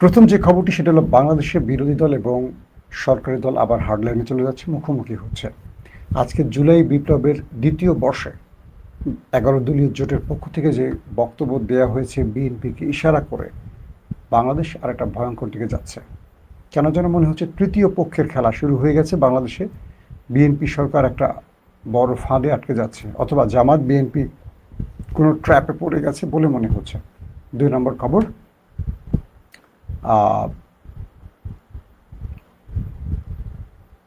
প্রথম যে খবরটি সেটা হলো বাংলাদেশের বিরোধী দল এবং সরকারি দল আবার হার্ডলাইনে চলে যাচ্ছে, মুখোমুখি হচ্ছে। আজকে জুলাই বিপ্লবের দ্বিতীয় বর্ষে 11 দলীয় জোটের পক্ষ থেকে যে বক্তব্য দেওয়া হয়েছে বিএনপিকে ইশারা করে, বাংলাদেশ আর একটা ভয়ঙ্কর দিকে যাচ্ছে। কেন যেন মনে হচ্ছে তৃতীয় পক্ষের খেলা শুরু হয়ে গেছে বাংলাদেশে। বিএনপি সরকার একটা বড় ফাঁদে আটকে যাচ্ছে, অথবা জামাত বিএনপি কোনো ট্র্যাপে পড়ে গেছে বলে মনে হচ্ছে। 2 নম্বর খবর,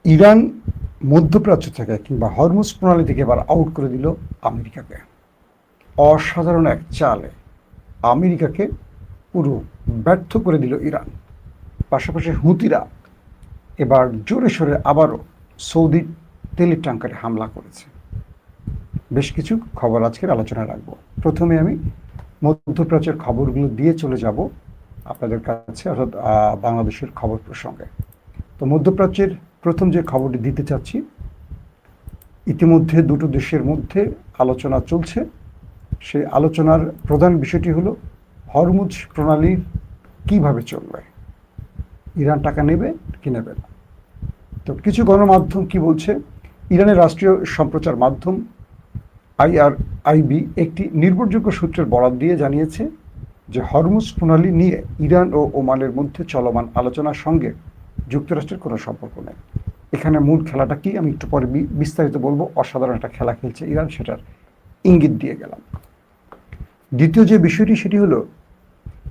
ইরান মধ্যপ্রাচ্য থেকে কিংবা হরমুজ প্রণালী থেকে এবার আউট করে দিল আমেরিকাকে। অসাধারণ এক চালে আমেরিকাকে পুরো ব্যর্থ করে দিল ইরান। পাশাপাশি হুতিরা এবার জোরে সোরে আবারও সৌদি তেলের ট্যাঙ্কারে হামলা করেছে। বেশ কিছু খবর আজকের আলোচনায় রাখবো। প্রথমে আমি মধ্যপ্রাচ্যের খবরগুলো দিয়ে চলে যাব আপনাদের কাছে, অর্থাৎ বাংলাদেশের খবর প্রসঙ্গে। তো মধ্যপ্রাচ্যের প্রথম যে খবরটি দিতে চাচ্ছি, ইতিমধ্যে দুটো দেশের মধ্যে আলোচনা চলছে। সেই আলোচনার প্রধান বিষয়টি হলো হরমুজ প্রণালী কিভাবে চলবে, ইরান টাকা নেবে কি নেবে না। তো কিছু গণমাধ্যম কি বলছে, ইরানের রাষ্ট্রীয় সম্প্রচার মাধ্যম IRIB একটি নির্ভরযোগ্য সূত্রের বরাত দিয়ে জানিয়েছে যে হরমুজ প্রণালী নিয়ে ইরান ও ওমানের মধ্যে চলমান আলোচনার সঙ্গে যুক্তরাষ্ট্রের কোনো সম্পর্ক নেই। এখানে মূল খেলাটা কি আমি একটু পরে বিস্তারিত বলবো। অসাধারণ একটা খেলা খেলছে ইরান, সেটার ইঙ্গিত দিয়ে গেলাম। দ্বিতীয় যে বিষয়টি সেটি হলো,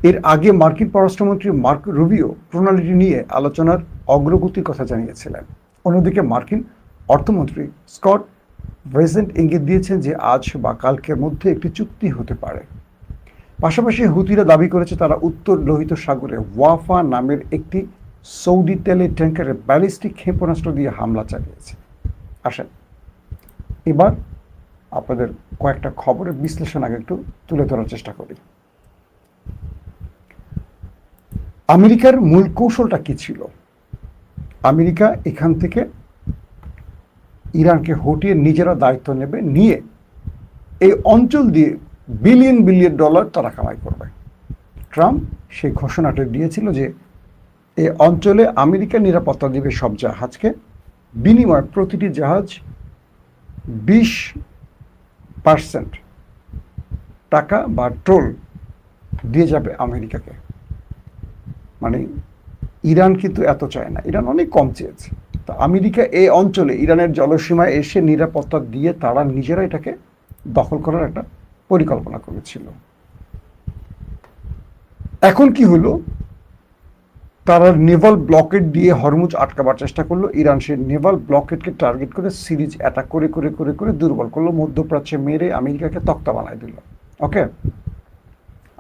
এর আগে মার্কিন পররাষ্ট্রমন্ত্রী মার্ক রুবিও প্রণালীটি নিয়ে আলোচনার অগ্রগতির কথা জানিয়েছিলেন। অন্যদিকে মার্কিন অর্থমন্ত্রী স্কট ব্রেসেন্ট ইঙ্গিত দিয়েছেন যে আজ বা কালকের মধ্যে একটি চুক্তি হতে পারে। পাশাপাশি হুতিরা দাবি করেছে তারা উত্তর লোহিত সাগরে ওয়াফা নামের একটি সৌদি তেলের ট্যাঙ্কারে ব্যালিস্টিক ক্ষেপণাস্ত্র দিয়ে হামলা চালিয়েছে। আসেন এবার আপনাদের কয়েকটা খবরের বিশ্লেষণ আগে একটু তুলে ধরার চেষ্টা করি। আমেরিকার মূল কৌশলটা কি ছিল? আমেরিকা এখান থেকে ইরানকে হটিয়ে নিজেরা দায়িত্ব নেবে, নিয়ে এই অঞ্চল দিয়ে বিলিয়ন বিলিয়ন ডলার তারা কামাই করবে। ট্রাম্প সেই ঘোষণাটা দিয়েছিল যে এই অঞ্চলে আমেরিকা নিরাপত্তা দিবে সব জাহাজকে, বিনিময়ে প্রতিটি জাহাজ 20% টাকা বা টোল দিয়ে যাবে আমেরিকাকে। মানে ইরান কিন্তু এত চায় না, ইরান অনেক কম চেয়েছে। তো আমেরিকা এই অঞ্চলে ইরানের জলসীমায় এসে নিরাপত্তা দিয়ে তারা নিজেরা এটাকে দখল করার একটা পরিকল্পনা করেছিল। এখন কি হলো, তারা নেভাল ব্লকেট দিয়ে হরমুজ আটকাবার চেষ্টা করলো। ইরান সেই নেভাল ব্লকেটকে টার্গেট করে সিরিজ অ্যাটাক করে করে করে করে দুর্বল করলো, মধ্যপ্রাচ্যে মেরে আমেরিকাকে তক্তা বানায় দিল। ওকে,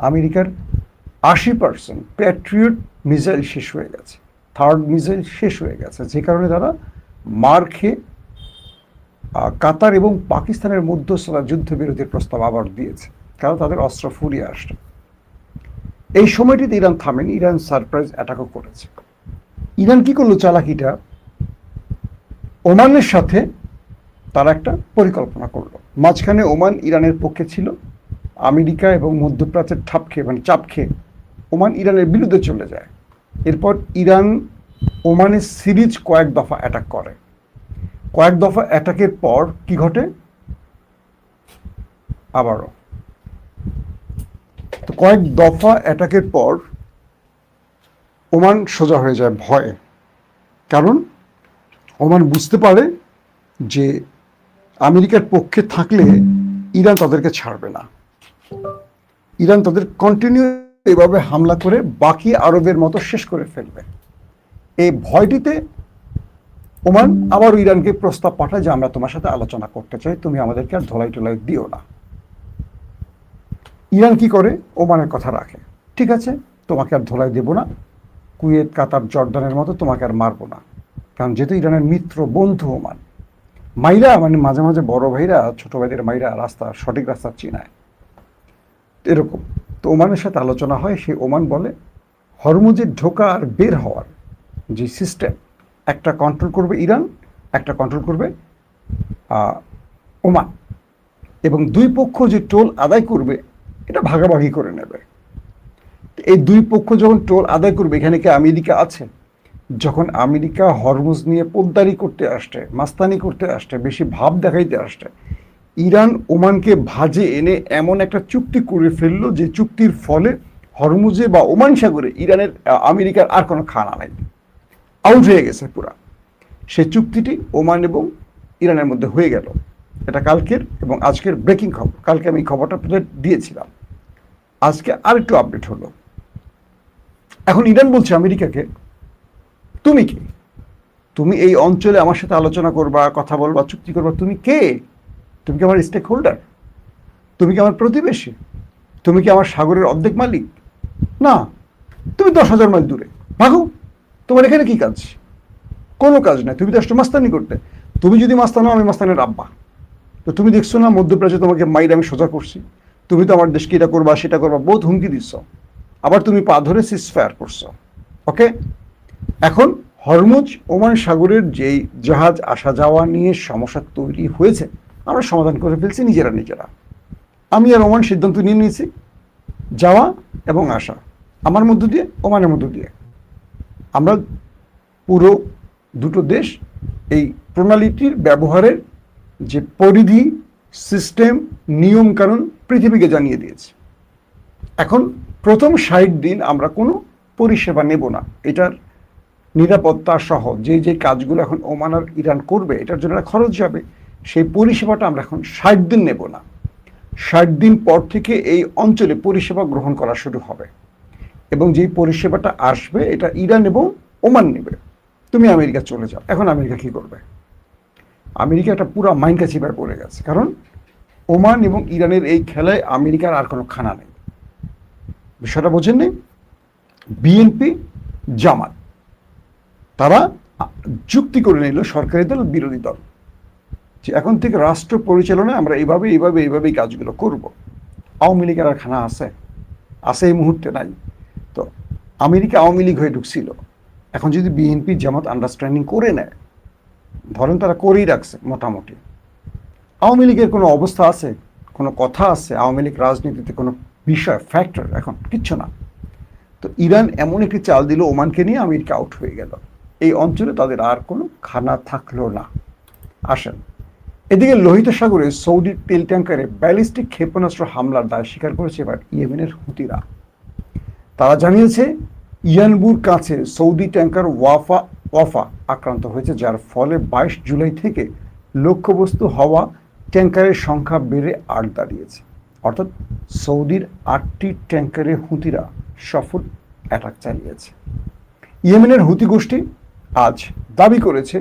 আমেরিকার 80% প্যাট্রিয়ট মিসাইল শেষ হয়ে গেছে, থার্ড মিসাইল শেষ হয়ে গেছে, যে কারণে তারা মার খেয়ে কাতার এবং পাকিস্তানের মধ্যস্থতা যুদ্ধবিরতির প্রস্তাব আবার দিয়েছে, কারণ তাদের অস্ত্র ফুরিয়ে আসছে। এই সময়টিতে ইরান থামেনি, ইরান সারপ্রাইজ অ্যাটাকও করেছে। ইরান কি করলো চালাকিটা, ওমানের সাথে তারা একটা পরিকল্পনা করলো। মাঝখানে ওমান ইরানের পক্ষে ছিল, আমেরিকা এবং মধ্যপ্রাচ্যের চাপ খেয়ে ওমান ইরানের বিরুদ্ধে চলে যায়। এরপর ইরান ওমানের সিরিজ কয়েক দফা অ্যাটাক করে। কয়েক দফা অ্যাটাকের পর কি ঘটে, আবারও তো কয়েক দফা অ্যাটাকের পর ওমান সোজা হয়ে যায় ভয়ে। কারণ ওমান বুঝতে পারে যে আমেরিকার পক্ষে থাকলে ইরান তাদেরকে ছাড়বে না। ইরান তাদের কন্টিনিউ এভাবে হামলা করে বাকি আরবের মতো শেষ করে ফেলবে। এই ভয়টিতে ওমান আবার ইরানকে প্রস্তাব পাঠায় যে আমরা তোমার সাথে আলোচনা করতে চাই, তুমি আমাদেরকে আর ধোলাই টোলাই দিও না। ইরান কি করে, ওমানের কথা রাখে, ঠিক আছে তোমাকে আর ধোলাই দেব না, কুয়েত কাতার জর্দানের মতো তোমাকে আর মারবো না। কারণ যেহেতু ইরানের মিত্র বন্ধু ওমান, মাইরা মানে মাঝে মাঝে বড় ভাইরা ছোট ভাইদের মাইরা সঠিক রাস্তা চিনায়, এরকম। তো ওমানের সাথে আলোচনা হয়। সেই ওমান বলে হরমুজের ঢোকা আর বের হওয়ার যে সিস্টেম, একটা কন্ট্রোল করবে ইরান, একটা কন্ট্রোল করবে ওমান, এবং দুই পক্ষ যে টোল আদায় করবে এটা ভাগাভাগি করে নেবে। এই দুই পক্ষ যখন টোল আদায় করবে, এখানে কি আমেরিকা আছে? যখন আমেরিকা হরমুজ নিয়ে পোদ্দারি করতে আসছে, মাস্তানি করতে আসছে, বেশি ভাব দেখাইতে আসছে, ইরান ওমানকে ভাজে এনে এমন একটা চুক্তি করে ফেললো যে চুক্তির ফলে হরমুজে বা ওমান সাগরে আমেরিকার আর কোনো খানা নাই, আউট হয়ে গেছে পুরা। সেই চুক্তিটি ওমান এবং ইরানের মধ্যে হয়ে গেল। এটা কালকের এবং আজকের ব্রেকিং খবর। কালকে আমি খবরটা আপনাদের দিয়েছিলাম, আজকে আরেকটু আপডেট হলো। এখন ইরান বলছে আমেরিকাকে, তুমি কে? তুমি এই অঞ্চলে আমার সাথে আলোচনা করবা, কথা বলবা, চুক্তি করবা? তুমি কে? তুমি কি আমার স্টেক হোল্ডার? তুমি কি আমার প্রতিবেশী? তুমি কি আমার সাগরের অর্ধেক মালিক? না, তুমি 10,000 মাইল দূরে, ভাগো। তোমার এখানে কি কাজ? কোনো কাজ নাই, তুমি তো আসলে মাস্তানি করতে। তুমি যদি মাস্তানো, আমি মাস্তানের আব্বা। তো তুমি দেখছো না মধ্যপ্রাচ্যে তোমাকে মাইর আমি সোজা করছি, তুমি তো আমার দেশকে এটা করবা সেটা করবা বহুত হুমকি দিচ্ছ, আবার তুমি পা ধরে সিজফায়ার করছো। ওকে, এখন হরমুজ ওমান সাগরের যেই জাহাজ আসা যাওয়া নিয়ে সমস্যা তৈরি হয়েছে, আমরা সমাধান করে ফেলছি নিজেরা। আমি আর ওমান সিদ্ধান্ত নিয়ে নিয়েছি, যাওয়া এবং আসা আমার মধ্য দিয়ে, ওমানের মধ্য দিয়ে। আমরা পুরো দুটো দেশ এই প্রণালীটির ব্যবহারের যে পরিধি, সিস্টেম, নিয়ম কানুন পৃথিবীকে জানিয়ে দিয়েছে। এখন প্রথম 60 দিন আমরা কোনো পরিষেবা নেব না। এটার নিরাপত্তা সহ যে কাজগুলো এখন ওমান আর ইরান করবে, এটার জন্য খরচ যাবে, সেই পরিষেবাটা আমরা এখন 60 দিন নেব না। 60 দিন পর থেকে এই অঞ্চলে পরিষেবা গ্রহণ করা শুরু হবে, এবং যেই পরিষেবাটা আসবে এটা ইরান এবং ওমান নেবে। তুমি আমেরিকা চলে যাও। এখন আমেরিকা কি করবে? আমেরিকা একটা পুরো মাইনকা চিপায় পড়ে গেছে, কারণ ওমান এবং ইরানের এই খেলায় আমেরিকার আর কোনো খানা নেই। বিষয়টা বোঝেন নেই? বিএনপি, জামাত, তারা চুক্তি করে নিল, সরকারি দল, বিরোধী দল, যে এখন থেকে রাষ্ট্র পরিচালনায় আমরা এইভাবেই কাজগুলো করব। আওয়ামী লীগের আর খানা আছে এই মুহূর্তে নাই। তো আমেরিকা আওয়ামী লীগ হয়ে ঢুকছিল, এখন যদি বিএনপি জামাত আন্ডারস্ট্যান্ডিং করে নেয়, ধরেন তারা করেই রাখছে মোটামুটি, আওয়ামী লীগের কোনো অবস্থা আছে, কোনো কথা আছে আওয়ামী লীগ রাজনীতিতে কোনো বিষয়, ফ্যাক্টর এখন কিচ্ছু না। তো ইরান এমন একটি চাল দিল, ওমানকে নিয়ে আমেরিকা আউট হয়ে গেল, এই অঞ্চলে তাদের আর কোনো খানা থাকলো না। আসেন, এদিকে লোহিত সাগরে সৌদির তেল ট্যাঙ্কারে ব্যালিস্টিক ক্ষেপণাস্ত্র হামলার দায় স্বীকার করেছে এবার ইয়েমেনের হুতিরা। তারা জানিয়েছে ইয়ানবুর কাছে সৌদি ট্যাঙ্কার ওয়াফা আক্রান্ত হয়েছে, যার ফলে 22 জুলাই থেকে লক্ষ্যবস্তু হওয়া ট্যাঙ্কারের সংখ্যা বেড়ে 8 দাঁড়িয়েছে। অর্থাৎ সৌদির 8টি ট্যাঙ্কারে হুতিরা সফল অ্যাটাক চালিয়েছে। ইয়েমেনের হুতি গোষ্ঠী আজ দাবি করেছে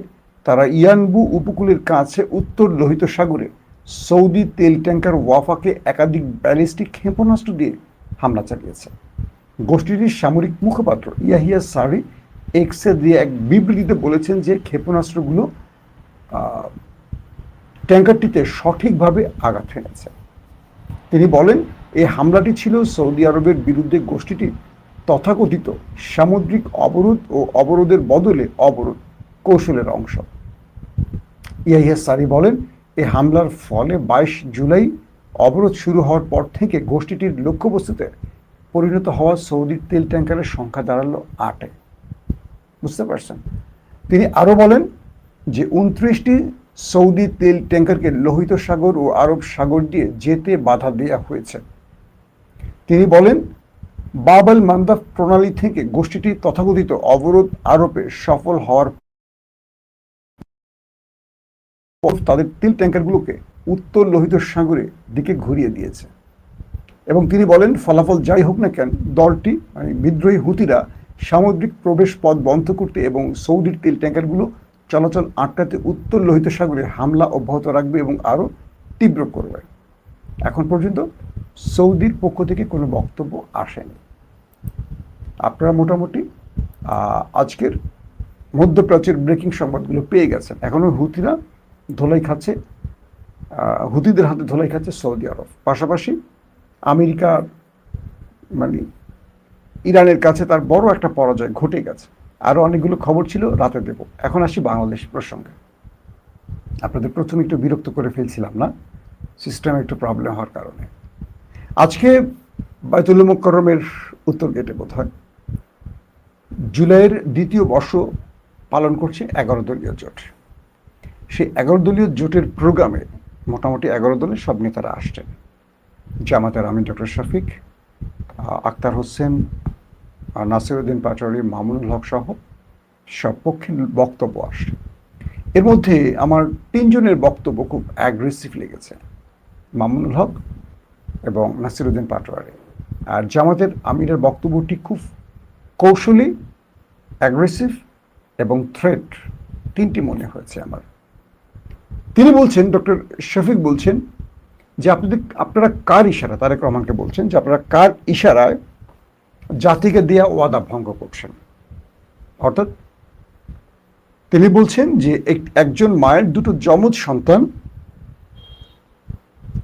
তারা ইয়ানবু উপকূলের কাছে উত্তর লোহিত সাগরে সৌদি তেল ট্যাঙ্কার ওয়াফাকে একাধিক ব্যালিস্টিক ক্ষেপণাস্ত্র দিয়ে হামলা চালিয়েছে। গোষ্ঠীটির সামরিক মুখপাত্র ইয়াহিয়া সারি এক্সে দিয়ে এক বিবৃতিতে বলেছেন যে ক্ষেপণাস্ত্রগুলো ট্যাঙ্কারটিতে সঠিকভাবে আঘাত হেনেছে। তিনি বলেন, এই হামলাটি ছিল সৌদি আরবের বিরুদ্ধে গোষ্ঠীটির তথাকথিত সামুদ্রিক অবরোধ ও অবরোধের বদলে অবরোধ কৌশলের অংশ। ইয়াহিয়া সারি বলেন, এই হামলার ফলে 22 জুলাই অবরোধ শুরু হওয়ার পর থেকে গোষ্ঠীটির লক্ষ্যবস্তুতে পরিণত হওয়া সৌদির তেল ট্যাঙ্কারের সংখ্যা দাঁড়ালো 8-এ। বুঝতে পারছেন? তিনি আরও বলেন যে 29টি সৌদি তেল ট্যাঙ্কারকে লোহিত সাগর ও আরব সাগর দিয়ে যেতে বাধা দেওয়া হয়েছে। তিনি বলেন, বাব আল মান্দাব প্রণালী থেকে গোষ্ঠীটি তথাকথিত অবরোধ আরোপে সফল হওয়ার পর তাদের তেল ট্যাঙ্কারগুলোকে উত্তর লোহিত সাগরের দিকে ঘুরিয়ে দিয়েছে। এবং তিনি বলেন, ফলাফল যাই হোক না কেন, দলটি মানে বিদ্রোহী হুতিরা সামুদ্রিক প্রবেশ পথ বন্ধ করতে এবং সৌদির তেল ট্যাঙ্কারগুলো চলাচল আটকাতে উত্তর লোহিত সাগরে হামলা অব্যাহত রাখবে এবং আরও তীব্র করবে। এখন পর্যন্ত সৌদির পক্ষ থেকে কোনো বক্তব্য আসেনি। আপনারা মোটামুটি আজকের মধ্যপ্রাচ্যের ব্রেকিং সংবাদগুলো পেয়ে গেছেন। এখনও হুতিরা ধোলাই খাচ্ছে, হুতিদের হাতে ধোলাই খাচ্ছে সৌদি আরব। পাশাপাশি আমেরিকা মানে ইরানের কাছে তার বড় একটা পরাজয় ঘটে গেছে। আরও অনেকগুলো খবর ছিল, রাতে দেব। এখন আসি বাংলাদেশ প্রসঙ্গে। আপনাদের প্রথমে একটু বিরক্ত করে ফেলছিলাম না, সিস্টেমে একটু প্রবলেম হওয়ার কারণে। আজকে বায়তুল মুকাররমের উত্তর গেটে বোধ হয়, জুলাইয়ের দ্বিতীয় বর্ষ পালন করছে 11 দলীয় জোট। সেই 11 দলীয় জোটের প্রোগ্রামে মোটামুটি 11 দলের সব নেতারা আসছেন। জামাতের আমির ডক্টর শফিক, আক্তার হোসেন, নাসিরউদ্দিন পাটোয়ারি, মামুনুল হক সহ সব পক্ষের বক্তব্য আসে। এর মধ্যে আমার 3 জনের বক্তব্য খুব অ্যাগ্রেসিভ লেগেছে, মামুনুল হক এবং নাসিরউদ্দিন পাটোয়ারি। আর জামাতের আমিরের বক্তব্যটি খুব কৌশলী, অ্যাগ্রেসিভ এবং থ্রেট, 3টি মনে হয়েছে আমার। তিনি বলছেন, ডক্টর শফিক বলছেন যে আপনারা কার ইশারা, তারেক রহমানকে বলছেন যে আপনারা কার ইশারায় জাতিকে দেয়া ওয়াদা ভঙ্গ করছেন। অর্থাৎ তিনি বলছেন যে একজন মায়ের দুটো যমজ সন্তান,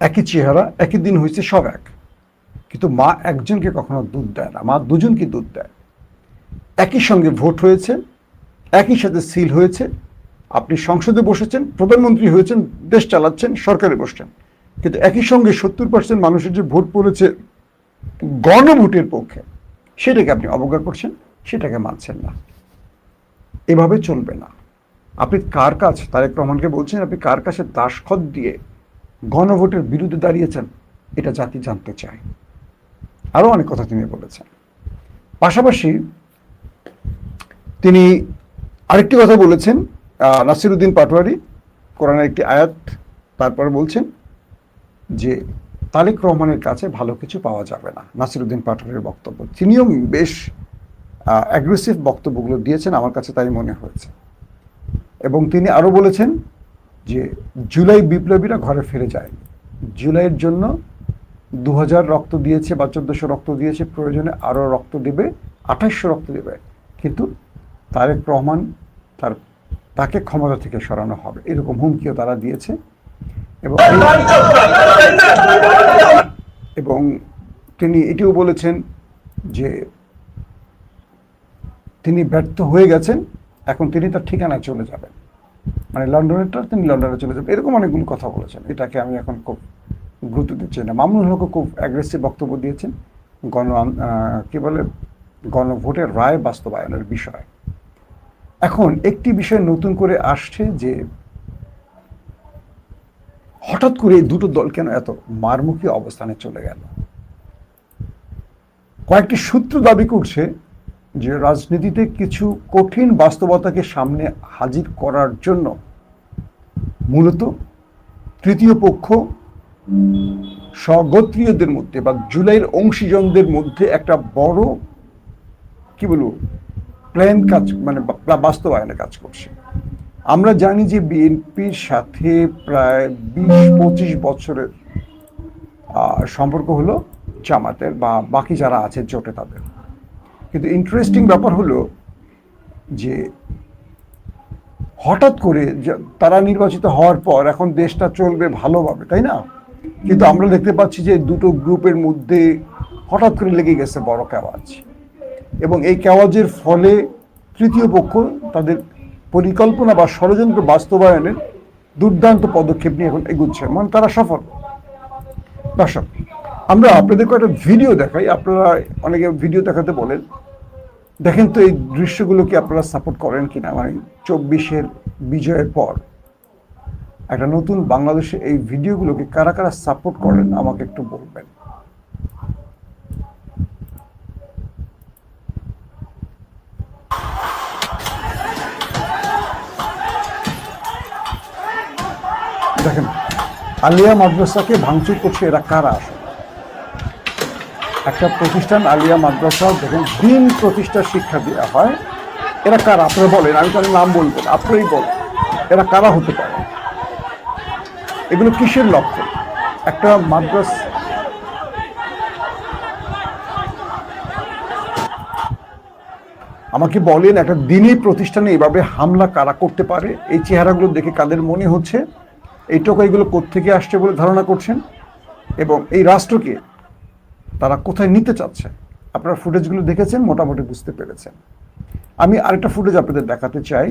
একই চেহারা, একই দিন হয়েছে, সব এক, কিন্তু মা একজনকে কখনো দুধ দেয় না, মা দুজনকে দুধ দেয়। একই সঙ্গে ভোট হয়েছে, একই সাথে সিল হয়েছে, আপনি সংসদে বসেছেন, প্রধানমন্ত্রী হয়েছেন, দেশ চালাচ্ছেন, সরকারে বসছেন, কিন্তু একই সঙ্গে 70% মানুষের যে ভোট পড়েছে গণভোটের পক্ষে, সেটাকে আপনি অবজ্ঞা করছেন, সেটাকে মানছেন না। এভাবে চলবে না। আপনি কার কাছে, তারেক রহমানকে বলছেন, আপনি কার কাছে দাসখত দিয়ে গণভোটের বিরুদ্ধে দাঁড়িয়েছেন, এটা জাতি জানতে চায়। আরও অনেক কথা তিনি বলেছেন। পাশাপাশি তিনি আরেকটি কথা বলেছেন, নাসিরউদ্দিন পাটোয়ারি কোরআনের একটি আয়াত তারপরে বলছেন যে তারেক রহমানের কাছে ভালো কিছু পাওয়া যাবে না। নাসিরউদ্দিন পাটোয়ারির বক্তব্য, তিনিও বেশ অ্যাগ্রেসিভ বক্তব্যগুলো দিয়েছেন, আমার কাছে তাই মনে হয়েছে। এবং তিনি আরও বলেছেন যে জুলাই বিপ্লবীরা ঘরে ফিরে যায়, জুলাইয়ের জন্য 2000 রক্ত দিয়েছে বা 1400 রক্ত দিয়েছে, প্রয়োজনে আরও রক্ত দেবে, 2800 রক্ত দেবে, কিন্তু তারেক রহমান তাকে ক্ষমতা থেকে সরানো হবে, এরকম হুমকিও তারা দিয়েছে। এবং তিনি এটিও বলেছেন যে তিনি ব্যর্থ হয়ে গেছেন, এখন তিনি তার ঠিকানায় চলে যাবেন, মানে লন্ডনেরটা তিনি লন্ডনে চলে যাবেন, এরকম অনেকগুলো কথা বলেছেন। এটাকে আমি এখন খুব গুরুত্ব দিচ্ছি না। মামুনুল হকও খুব অ্যাগ্রেসিভ বক্তব্য দিয়েছেন গণভোটের রায় বাস্তবায়নের বিষয়। এখন একটি বিষয় নতুন করে আসছে যে হঠাৎ করে দুটো দল কেন এত মারমুখী অবস্থানে চলে গেল। কয়েকটি সূত্র দাবি করছে যে রাজনীতিতে কিছু কঠিন বাস্তবতাকে সামনে হাজির করার জন্য মূলত তৃতীয় পক্ষ স্বগোত্রীয়দের মধ্যে বা জুলাইয়ের অংশীজনদের মধ্যে একটা বড় প্ল্যান কাজ, মানে বাস্তবায়নে কাজ করছে। আমরা জানি যে বিএনপির সাথে প্রায় 20-25 বছরের সম্পর্ক হলো জামাতের বা বাকি যারা আছে জোটে তাদের। কিন্তু ইন্টারেস্টিং ব্যাপার হলো যে হঠাৎ করে তারা নির্বাচিত হওয়ার পর এখন দেশটা চলবে ভালোভাবে, তাই না? কিন্তু আমরা দেখতে পাচ্ছি যে দুটো গ্রুপের মধ্যে হঠাৎ করে লেগে গেছে বড় কেওয়াজ, এবং এই কেওয়াজের ফলে তৃতীয় পক্ষ তাদের পরিকল্পনা বা ষড়যন্ত্র বাস্তবায়নের দুর্দান্ত পদক্ষেপ নিয়ে এখন এগুচ্ছে, মানে তারা সফল। দর্শক, আমরা আপনাদেরকে একটা ভিডিও দেখাই, আপনারা অনেকে ভিডিও দেখাতে বলেন, দেখেন তো এই দৃশ্যগুলোকে আপনারা সাপোর্ট করেন কিনা। মানে 24-এর বিজয়ের পর একটা নতুন বাংলাদেশে এই ভিডিওগুলোকে কারা কারা সাপোর্ট করেন আমাকে একটু বলবেন। দেখেন, আলিয়া মাদ্রাসাকে ভাঙচুর করছে এরা কারা আসে? একটা প্রতিষ্ঠান আলিয়া মাদ্রাসা, দেখেন দিন প্রতিষ্ঠার শিক্ষা দেওয়া হয়, এরা কারা আপনারা বলেন? আমি তাদের নাম বলবো, আপনারাই বলেন এরা কারা হতে পারে? এগুলো কিসের লক্ষ্য? একটা মাদ্রাসা, আমাকে বলেন একটা দিনী প্রতিষ্ঠানে এভাবে হামলা কারা করতে পারে? এই চেহারাগুলো দেখে কাদের মনে হচ্ছে এই টোকাইগুলো কোত্থেকে আসছে বলে ধারণা করছেন, এবং এই রাষ্ট্রকে তারা কোথায় নিতে চাচ্ছে? আপনারা ফুটেজগুলো দেখেছেন, মোটামুটি বুঝতে পেরেছেন। আমি আরেকটা ফুটেজ আপনাদের দেখাতে চাই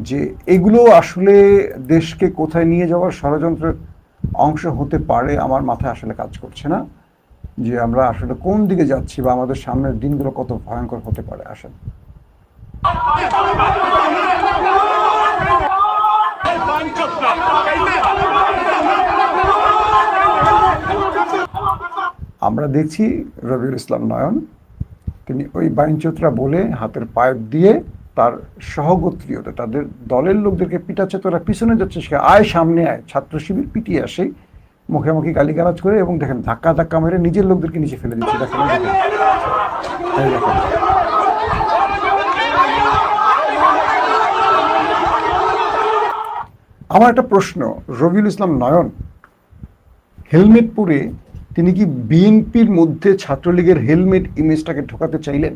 যে এগুলো আসলে দেশকে কোথায় নিয়ে যাওয়ার ষড়যন্ত্রের অংশ হতে পারে, আমার মাথায় আসলে কাজ করছে না। যে আমরা আসলে কোন দিকে যাচ্ছি বা আমাদের সামনের দিনগুলো কত ভয়ঙ্কর হতে পারে। আসেন আমরা দেখছি রবিউল ইসলাম নয়ন তিনি ওই বাইনচোতরা বলে হাতের পাইপ দিয়ে তার সহগোত্রীয়দের তাদের দলের লোকদেরকে পিটাচ্ছে, তোরা পিছনে যাচ্ছে, সে আয় সামনে আয়, ছাত্র শিবির পিটিয়ে আসে মুখে গালিগালাজ করে এবং দেখেন ধাক্কা ধাক্কা মেরে নিজের লোকদেরকে নিচে ফেলে দিচ্ছে। দেখেন আমার একটা প্রশ্ন, রবিউল ইসলাম নয়ন হেলমেট পরে তিনি কি বিএনপির মধ্যে ছাত্রলীগের হেলমেট ইমেজটাকে ঢোকাতে চাইলেন?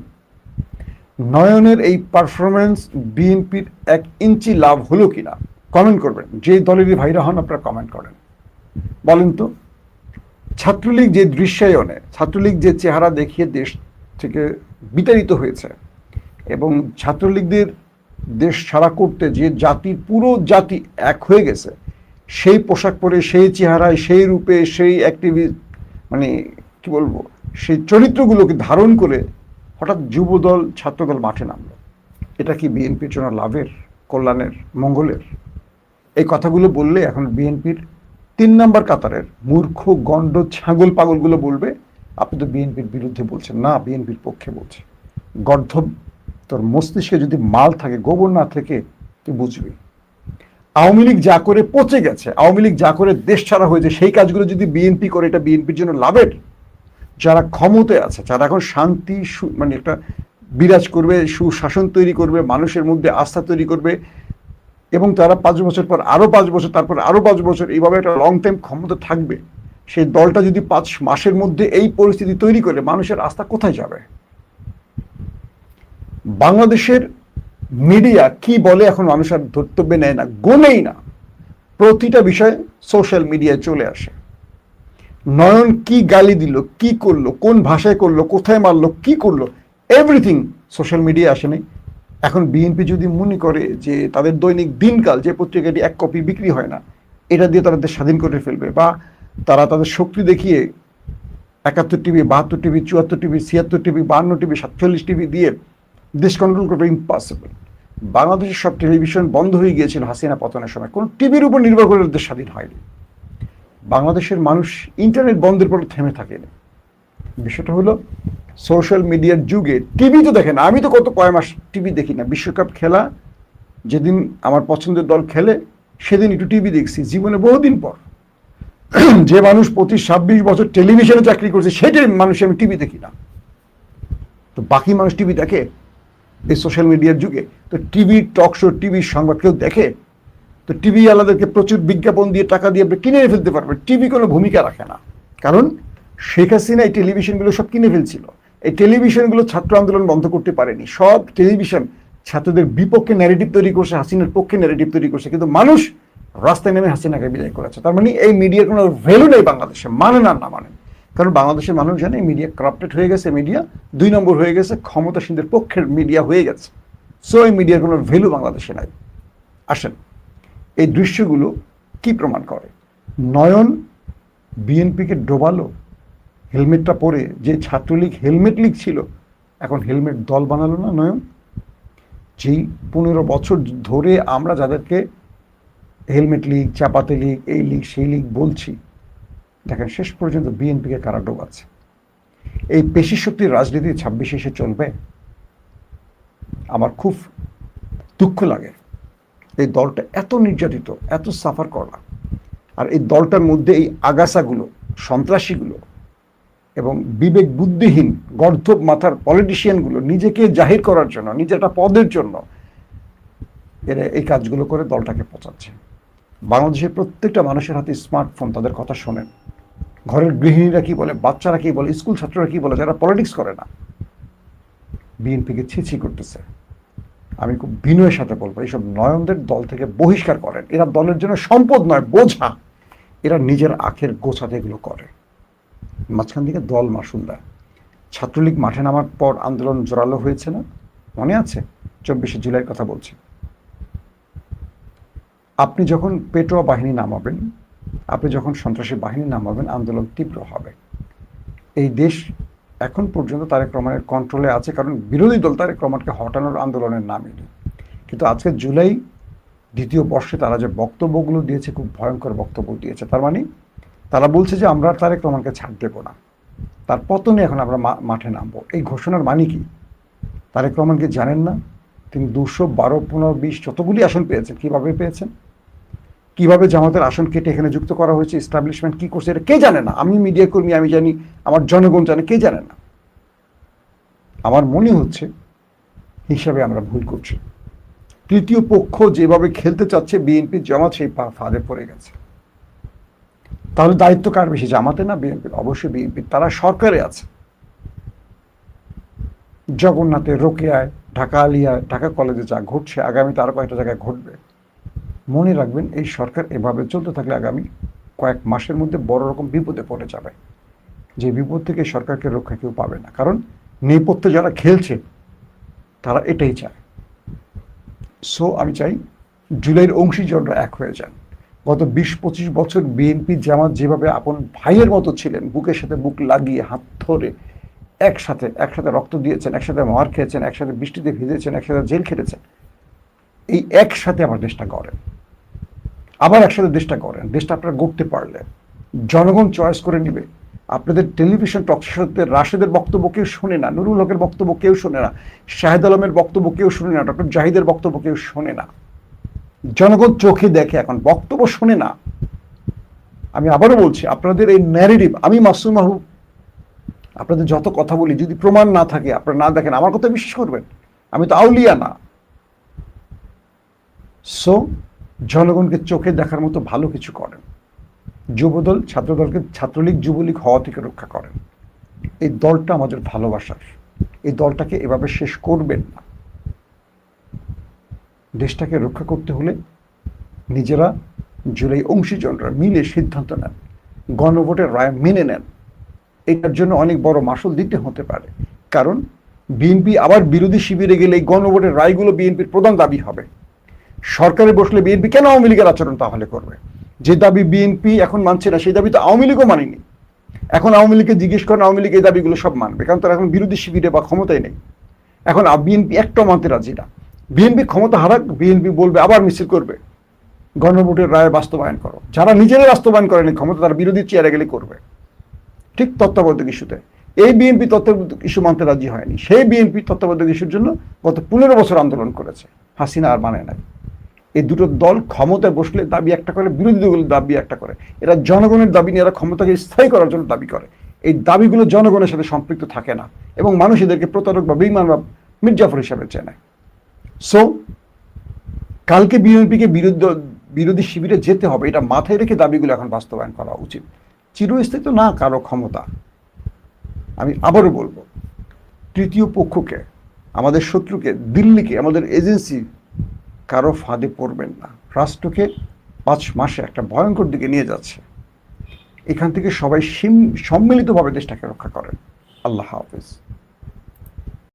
নয়নের এই পারফরমেন্স বিএনপির 1 ইঞ্চি লাভ হলো কিনা কমেন্ট করবেন। যে দলেরই ভাইরা হন আপনারা কমেন্ট করেন, বলেন তো ছাত্রলীগ যে দৃশ্যায়নে, ছাত্রলীগ যে চেহারা দেখিয়ে দেশ থেকে বিতাড়িত হয়েছে এবং ছাত্রলীগদের দেশ ছাড়া করতে যে জাতির পুরো জাতি এক হয়ে গেছে, সেই পোশাক পরে, সেই চেহারায়, সেই রূপে, সেই অ্যাক্টিভিস্ট মানে কি বলবো, সেই চরিত্রগুলোকে ধারণ করে হঠাৎ যুবদল ছাত্রদল মাঠে নামলো। এটা কি বিএনপির জন্য লাভের, কল্যাণের, মঙ্গলের? এই কথাগুলো বললে এখন বিএনপির 3 নম্বর কাতারের মূর্খ গণ্ড ছাগল পাগলগুলো বলবে আপনি তো বিএনপির বিরুদ্ধে বলছেন। না, বিএনপির পক্ষে বলছে। গর্ধব, তোর মস্তিষ্কে যদি মাল থাকে, গোবর না থেকে তুই বুঝবি। আওয়ামী লীগ যা করে পচে গেছে, আওয়ামী লীগ যা করে দেশ ছাড়া হয়েছে, সেই কাজগুলো যদি বিএনপি করে এটা বিএনপির জন্য লাভের। যারা ক্ষমতায় আছে, যারা এখন শান্তি মানে একটা বিরাজ করবে, সুশাসন তৈরি করবে, মানুষের মধ্যে আস্থা তৈরি করবে এবং তারা 5 বছর পর আরো 5 বছর, তারপর আরো 5 বছর, এইভাবে একটা লং টাইম ক্ষমতা থাকবে, সেই দলটা যদি 5 মাসের মধ্যে এই পরিস্থিতি তৈরি করে, মানুষের আস্থা কোথায় যাবে? বাংলাদেশের মিডিয়া কি বলে এখন মানুষ আর ধর্তব্যে নেয় না, গোনেই না। প্রতিটা বিষয় সোশ্যাল মিডিয়ায় চলে আসে। নয়ন কি গালি দিল, কি করলো, কোন ভাষায় করলো, কোথায় মারলো, কি করলো, এভরিথিং সোশ্যাল মিডিয়া আসেনি। এখন বিএনপি যদি মনে করে যে তাদের দৈনিক দিনকাল যে পত্রিকাটি 1 কপি বিক্রি হয় না, এটা দিয়ে তারা দেশ স্বাধীন করে ফেলবে, বা তারা তাদের শক্তি দেখিয়ে 71 TV, 72 TV, 74 TV, 76 TV, 52 TV, 47 TV দিয়ে দেশ কন্ট্রোল করবে, ইম্পসিবল। বাংলাদেশের সব টেলিভিশন বন্ধ হয়ে গিয়েছিল হাসিনা পতনের সময়, কোনো টিভির উপর নির্ভর করে দেশ স্বাধীন হয়নি। বাংলাদেশের মানুষ ইন্টারনেট বন্ধের পর থেমে থাকেনি। বিষয়টা হলো সোশ্যাল মিডিয়ার যুগে টিভি তো দেখেন, আমি তো কয়েক মাস টিভি দেখি না। বিশ্বকাপ খেলা যেদিন আমার পছন্দের দল খেলে সেদিন একটু টিভি দেখছি, জীবনে বহুদিন পর। যে মানুষ 25-26 বছর টেলিভিশনে চাকরি করছে সেটাই মানুষ আমি টিভি দেখি না। তো বাকি মানুষ টিভি দেখে এই সোশ্যাল মিডিয়ার যুগে? তো টিভি টক শো, টিভির সংবাদ কেউ দেখে? তো টিভি আলাদাকে প্রচুর বিজ্ঞাপন দিয়ে টাকা দিয়ে আপনি কিনে ফেলতে পারবেন, টিভি কোনো ভূমিকা রাখে না। কারণ শেখ হাসিনা এই টেলিভিশনগুলো সব কিনে ফেলছিল। এই টেলিভিশনগুলো ছাত্র আন্দোলন বন্ধ করতে পারেনি। সব টেলিভিশন ছাত্রদের বিপক্ষে ন্যারেটিভ তৈরি করছে, হাসিনার পক্ষে ন্যারেটিভ তৈরি করছে, কিন্তু মানুষ রাস্তায় নেমে হাসিনাকে বিদায় করেছে। তার মানে এই মিডিয়ার কোনো ভ্যালু নেই বাংলাদেশে, মানে না মানেন। কারণ বাংলাদেশের মানুষ জানে এই মিডিয়া করাপ্টেড হয়ে গেছে, মিডিয়া 2 নম্বর হয়ে গেছে, ক্ষমতাসীনদের পক্ষের মিডিয়া হয়ে গেছে। সো এই মিডিয়ার কোনো ভ্যালু বাংলাদেশে নাই। আসেন, এই দৃশ্যগুলো কি প্রমাণ করে? নয়ন বিএনপিকে ডোবালো হেলমেটটা পরে। যে ছাত্রলীগ হেলমেট লীগ ছিল, এখন হেলমেট দল বানালো না নয়ন? যেই 15 বছর ধরে আমরা যাদেরকে হেলমেট লীগ, চাপাতে লীগ, এই লীগ সেই লীগ বলছি, দেখেন শেষ পর্যন্ত বিএনপিকে কারা ডোবাচ্ছে। এই পেশি শক্তির রাজনীতি 26 এসে চলবে? আমার খুব দুঃখ লাগে। এই দলটা এত নির্যাতিত, এত সাফার করা, আর এই দলটার মধ্যে এই আগাছাগুলো, সন্ত্রাসীগুলো এবং বিবেক বুদ্ধিহীন গর্ধব মাথার পলিটিশিয়ানগুলো নিজেকে জাহির করার জন্য, নিজের একটা পদের জন্য এরা এই কাজগুলো করে দলটাকে পচাচ্ছে। বাংলাদেশের প্রত্যেকটা মানুষের হাতে স্মার্টফোন, তাদের কথা শোনেন। ঘরের গৃহিণীরা কি বলে, বাচ্চারা কি বলে, স্কুল ছাত্ররা কি বলে, যারা পলিটিক্স করে না, বিএনপিকে ছিছি করতেছে। আমি খুব বিনয়ের সাথে বলবো, এইসব নয়নদের দল থেকে বহিষ্কার করেন। এরা দলের জন্য সম্পদ নয়, বোঝা। এরা নিজের আখের গোছাতে এগুলো করে। মাঝখান থেকে দল মাসুল দেয়। ছাত্রলীগ মাঠে নামার পর আন্দোলন জোরালো হয়েছে না, মনে আছে? 24শে জুলাইয়ের কথা বলছি। আপনি যখন পেটোয়া বাহিনী নামাবেন, আপনি যখন সন্ত্রাসী বাহিনী নামাবেন, আন্দোলন তীব্র হবে। এই দেশ এখন পর্যন্ত তারেক রহমানের কন্ট্রোলে আছে, কারণ বিরোধী দল তারেক রহমানকে হটানোর আন্দোলনের নামেনি। কিন্তু আজকে জুলাই দ্বিতীয় বর্ষে তারা যে বক্তব্যগুলো দিয়েছে, খুব ভয়ঙ্কর বক্তব্য দিয়েছে। তার মানে তারা বলছে যে আমরা তারেক রহমানকে ছাড় দেবো না, তার পতনে এখন আমরা মাঠে নামবো। এই ঘোষণার মানে কি? তারেক রহমানকে জানেন না? তিনি 212, 15, 20 যতগুলি আসন পেয়েছেন, কিভাবে পেয়েছেন? কিভাবে জামাতের আসন কেটে এখানে যুক্ত করা হয়েছে, এস্টাবলিশমেন্ট কি করছে, এটা কে জানে না? আমি মিডিয়া কর্মী, আমি জানি, আমার জনগণ জানে, কে জানে না? আমার মনে হচ্ছে হিসাবে আমরা ভুল করছি। তৃতীয় পক্ষ যেভাবে খেলতে চাচ্ছে, বিএনপি জামাত সেই ফাঁদে পড়ে গেছে। তাহলে দায়িত্ব কার বেশি, জামাতে না বিএনপির? অবশ্যই বিএনপি। তারা সরকারে আছে। জগন্নাথে, রোকেয়ায়, ঢাকা আলিয়ায়, ঢাকা কলেজে যা ঘটছে, আগামীতে আরো কয়েকটা জায়গায় ঘটবে। মনে রাখবেন, এই সরকার এভাবে চলতে থাকলে আগামী কয়েক মাসের মধ্যে বড় রকম বিপদে পড়ে যাবে। যে বিপদ থেকে সরকারকে রক্ষা কেউ পাবে না, কারণ নেপথ্যে যারা খেলছে তারা এটাই চায়। সো আমি চাই জুলাইয়ের অংশীজনরা এক হয়ে যান। গত 20-25 বছর বিএনপি জামাত যেভাবে আপন ভাইয়ের মতো ছিলেন, বুকের সাথে বুক লাগিয়ে, হাত ধরে একসাথে রক্ত দিয়েছেন, একসাথে মার খেয়েছেন, একসাথে বৃষ্টিতে ভিজেছেন, একসাথে জেল খেটেছেন, এই একসাথে আমার দেশটা গড়েন। আবার একসাথে দেশটা গড়েন। দেশটা আপনারা গড়তে পারলে জনগণ চয়েস করে নেবে। আপনাদের টেলিভিশন টকশোতে রাশেদের বক্তব্য কেউ শোনে না, নুরুল হকের বক্তব্য কেউ শোনে না, শাহেদ আলমের বক্তব্য কেউ শোনে না, ডক্টর জাহিদের বক্তব্য কেউ শোনে না। জনগণ চোখে দেখে, এখন বক্তব্য শোনে না। আমি আবারও বলছি, আপনাদের এই ন্যারেটিভ, আমি মাসুম মাহবুব আপনাদের যত কথা বলি, যদি প্রমাণ না থাকে, আপনারা না দেখেন, আমার কথা বিশ্বাস করবেন? আমি তো আউলিয়া না। সো জনগণকে চোখে দেখার মতো ভালো কিছু করেন। যুবদল, ছাত্রদলকে ছাত্রলীগ, যুবলীগ হওয়া থেকে রক্ষা করেন। এই দলটা আমাদের ভালোবাসার। এই দলটাকে এভাবে শেষ করবেন না। দেশটাকে রক্ষা করতে হলে নিজেরা, জুলাই অংশীজনরা মিলে সিদ্ধান্ত নেন, গণভোটের রায় মেনে নেন। এটার জন্য অনেক বড় মাসুল দিতে হতে পারে, কারণ বিএনপি আবার বিরোধী শিবিরে গেলে এই গণভোটের রায়গুলো বিএনপির প্রধান দাবি হবে। সরকারে বসলে বিএনপি কেন আওয়ামী লীগের আচরণ তাহলে করবে? যে দাবি বিএনপি এখন মানছে না, সেই দাবি তো আওয়ামী লীগও মানেনি। এখন আওয়ামী লীগকে জিজ্ঞেস করেন, আওয়ামী লীগ এই দাবিগুলো সব মানবে, কারণ তারা এখন বিরোধী শিবিরে বা ক্ষমতায় নেই। এখন বিএনপি একটাও মানতে রাজি না। বিএনপি ক্ষমতা হারাক, বিএনপি বলবে, আবার মিছিল করবে, গণভোটের রায় বাস্তবায়ন করো। যারা নিজেরাই বাস্তবায়ন করেনি ক্ষমতা, তারা বিরোধী চেয়ারে গেলে করবে। ঠিক তত্ত্বাবধায়ক ইস্যুতে এই বিএনপি তত্ত্বাবধায়ক ইস্যু মানতে রাজি হয়নি। সেই বিএনপি তত্ত্বাবধায়ক ইস্যুর জন্য গত 15 বছর আন্দোলন করেছে, হাসিনা আর মানে নাই। এই দুটো দল ক্ষমতায় বসলে দাবি একটা করে, বিরোধী দলগুলোর দাবি একটা করে। এরা জনগণের দাবি নিয়ে, এরা ক্ষমতাকে স্থায়ী করার জন্য দাবি করে। এই দাবিগুলো জনগণের সাথে সম্পৃক্ত থাকে না, এবং মানুষ এদেরকে প্রতারক বা বেঈমান বা মির্জাফর হিসাবে চেনে। সো কালকে বিএনপিকে বিরোধী শিবিরে যেতে হবে, এটা মাথায় রেখে দাবিগুলো এখন বাস্তবায়ন করা উচিত। চিরস্থায়ী তো না কারো ক্ষমতা। আমি আবারও বলবো, তৃতীয় পক্ষকে, আমাদের শত্রুকে, দিল্লিকে, আমাদের এজেন্সি, কারো ফাঁদে পড়বেন না। রাষ্ট্রকে 5 মাসে একটা ভয়ঙ্কর দিকে নিয়ে যাচ্ছে। এখান থেকে সবাই সম্মিলিতভাবে দেশটাকে রক্ষা করেন। আল্লাহ হাফেজ।